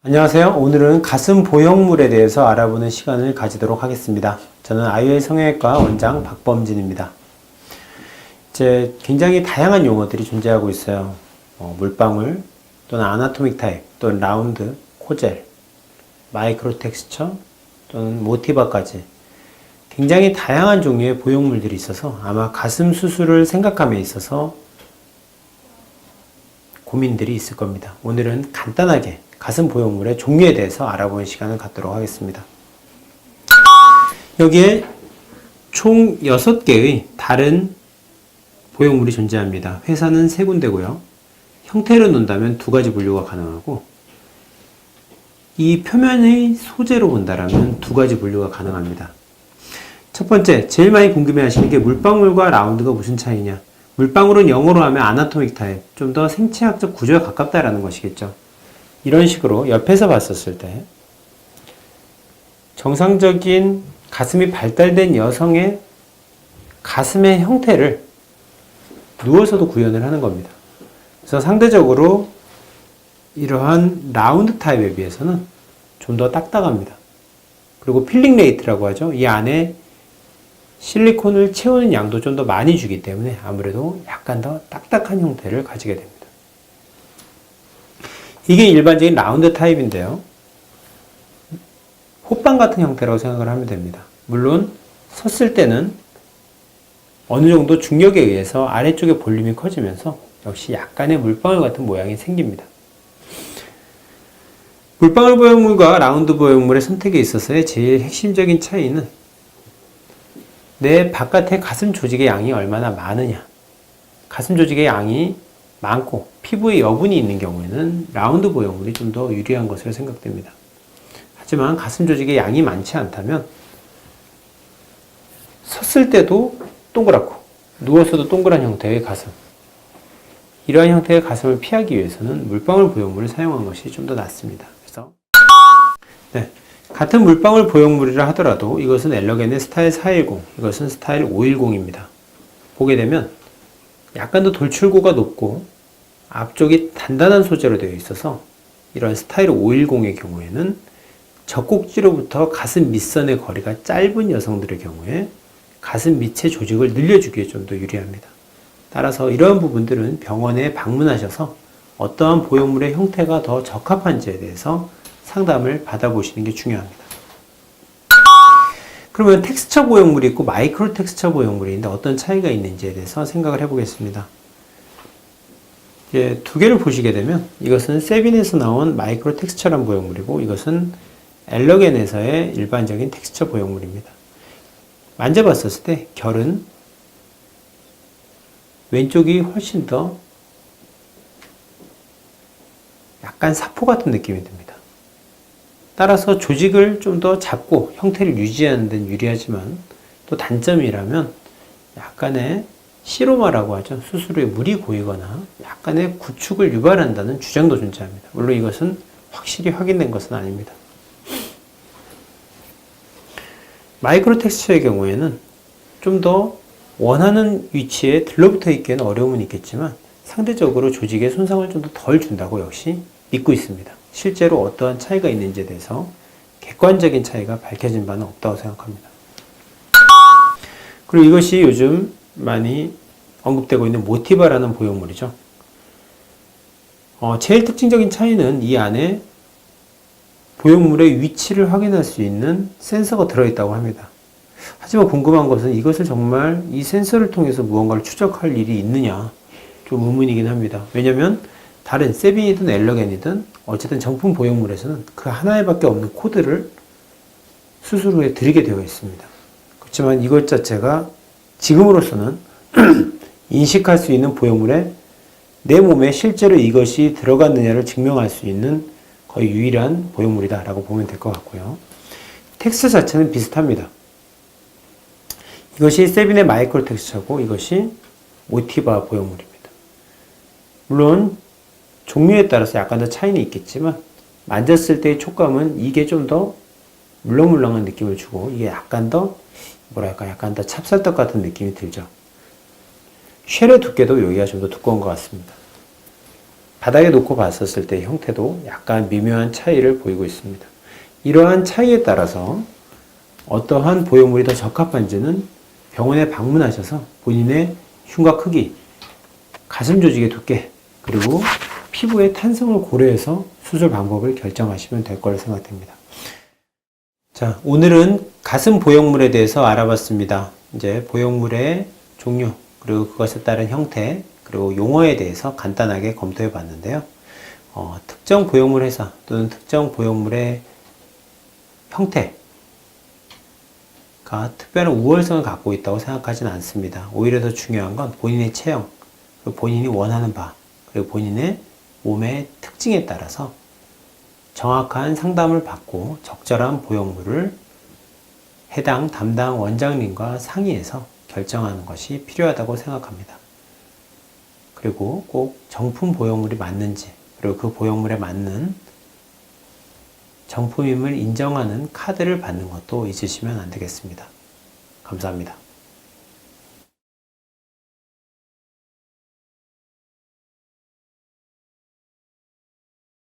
안녕하세요. 오늘은 가슴 보형물에 대해서 알아보는 시간을 가지도록 하겠습니다. 저는 아이웰 성형외과 원장 박범진입니다. 이제 굉장히 다양한 용어들이 존재하고 있어요. 물방울, 또는 아나토믹 타입, 또는 라운드, 코젤, 마이크로 텍스처, 또는 모티바까지 굉장히 다양한 종류의 보형물들이 있어서 아마 가슴 수술을 생각함에 있어서 고민들이 있을 겁니다. 오늘은 간단하게 가슴 보형물의 종류에 대해서 알아보는 시간을 갖도록 하겠습니다. 여기에 총 6개의 다른 보형물이 존재합니다. 회사는 3군데고요. 형태로 논다면 2가지 분류가 가능하고, 이 표면의 소재로 본다면 2가지 분류가 가능합니다. 첫 번째, 제일 많이 궁금해 하시는 게 물방울과 라운드가 무슨 차이냐. 물방울은 영어로 하면 아나토믹 타입, 좀 더 생체학적 구조에 가깝다라는 것이겠죠. 이런 식으로 옆에서 봤었을 때 정상적인 가슴이 발달된 여성의 가슴의 형태를 누워서도 구현을 하는 겁니다. 그래서 상대적으로 이러한 라운드 타입에 비해서는 좀 더 딱딱합니다. 그리고 필링 레이트라고 하죠. 이 안에 실리콘을 채우는 양도 좀 더 많이 주기 때문에 아무래도 약간 더 딱딱한 형태를 가지게 됩니다. 이게 일반적인 라운드 타입인데요. 호빵 같은 형태라고 생각을 하면 됩니다. 물론 섰을 때는 어느 정도 중력에 의해서 아래쪽의 볼륨이 커지면서 역시 약간의 물방울 같은 모양이 생깁니다. 물방울 보형물과 라운드 보형물의 선택에 있어서의 제일 핵심적인 차이는 내 바깥의 가슴 조직의 양이 얼마나 많으냐. 가슴 조직의 양이 많고 피부에 여분이 있는 경우에는 라운드 보형물이 좀 더 유리한 것으로 생각됩니다. 하지만 가슴 조직의 양이 많지 않다면 섰을 때도 동그랗고 누워서도 동그란 형태의 가슴, 이러한 형태의 가슴을 피하기 위해서는 물방울 보형물을 사용한 것이 좀 더 낫습니다. 그래서 같은 물방울 보형물이라 하더라도 이것은 엘러겐의 스타일 410, 이것은 스타일 510입니다. 보게 되면 약간 더 돌출구가 높고 앞쪽이 단단한 소재로 되어 있어서 이런 스타일 510의 경우에는 젖꼭지로부터 가슴 밑선의 거리가 짧은 여성들의 경우에 가슴 밑의 조직을 늘려주기에 좀 더 유리합니다. 따라서 이러한 부분들은 병원에 방문하셔서 어떠한 보형물의 형태가 더 적합한지에 대해서 상담을 받아보시는 게 중요합니다. 그러면 텍스처 보형물이 있고 마이크로 텍스처 보형물이 있는데 어떤 차이가 있는지에 대해서 생각을 해보겠습니다. 이제 2개를 보시게 되면 이것은 세빈에서 나온 마이크로 텍스처란 보형물이고 이것은 엘러겐에서의 일반적인 텍스처 보형물입니다. 만져봤을 때 결은 왼쪽이 훨씬 더 약간 사포 같은 느낌이 듭니다. 따라서 조직을 좀 더 잡고 형태를 유지하는 데는 유리하지만 또 단점이라면 약간의 시로마라고 하죠. 수술 후에 물이 고이거나 약간의 구축을 유발한다는 주장도 존재합니다. 물론 이것은 확실히 확인된 것은 아닙니다. 마이크로 텍스처의 경우에는 좀 더 원하는 위치에 들러붙어 있기에는 어려움은 있겠지만 상대적으로 조직에 손상을 좀 더 덜 준다고 역시 믿고 있습니다. 실제로 어떠한 차이가 있는지에 대해서 객관적인 차이가 밝혀진 바는 없다고 생각합니다. 그리고 이것이 요즘 많이 언급되고 있는 모티바라는 보형물이죠. 제일 특징적인 차이는 이 안에 보형물의 위치를 확인할 수 있는 센서가 들어있다고 합니다. 하지만 궁금한 것은 이것을 정말 이 센서를 통해서 무언가를 추적할 일이 있느냐 좀 의문이긴 합니다. 왜냐하면 다른 세빈이든 엘러겐이든 어쨌든 정품 보형물에서는 그 하나에밖에 없는 코드를 수술 후에 드리게 되어 있습니다. 그렇지만 이것 자체가 지금으로서는 인식할 수 있는 보형물에 내 몸에 실제로 이것이 들어갔느냐를 증명할 수 있는 거의 유일한 보형물이다 라고 보면 될 것 같고요. 텍스처 자체는 비슷합니다. 이것이 세빈의 마이크로 텍스처고 이것이 모티바 보형물입니다. 물론 종류에 따라서 약간 더 차이는 있겠지만 만졌을 때의 촉감은 이게 좀 더 물렁물렁한 느낌을 주고 이게 약간 더 약간 더 찹쌀떡 같은 느낌이 들죠. 쉘의 두께도 여기가 좀 더 두꺼운 것 같습니다. 바닥에 놓고 봤었을 때 형태도 약간 미묘한 차이를 보이고 있습니다. 이러한 차이에 따라서 어떠한 보형물이 더 적합한지는 병원에 방문하셔서 본인의 흉곽 크기, 가슴 조직의 두께, 그리고 피부의 탄성을 고려해서 수술 방법을 결정하시면 될 거라 생각됩니다. 자, 오늘은 가슴 보형물에 대해서 알아봤습니다. 이제 보형물의 종류, 그리고 그것에 따른 형태, 그리고 용어에 대해서 간단하게 검토해 봤는데요. 특정 보형물 회사 또는 특정 보형물의 형태가 특별한 우월성을 갖고 있다고 생각하지는 않습니다. 오히려 더 중요한 건 본인의 체형, 그리고 본인이 원하는 바, 그리고 본인의 몸의 특징에 따라서 정확한 상담을 받고 적절한 보형물을 해당 담당 원장님과 상의해서 결정하는 것이 필요하다고 생각합니다. 그리고 꼭 정품 보형물이 맞는지, 그리고 그 보형물에 맞는 정품임을 인정하는 카드를 받는 것도 잊으시면 안 되겠습니다. 감사합니다.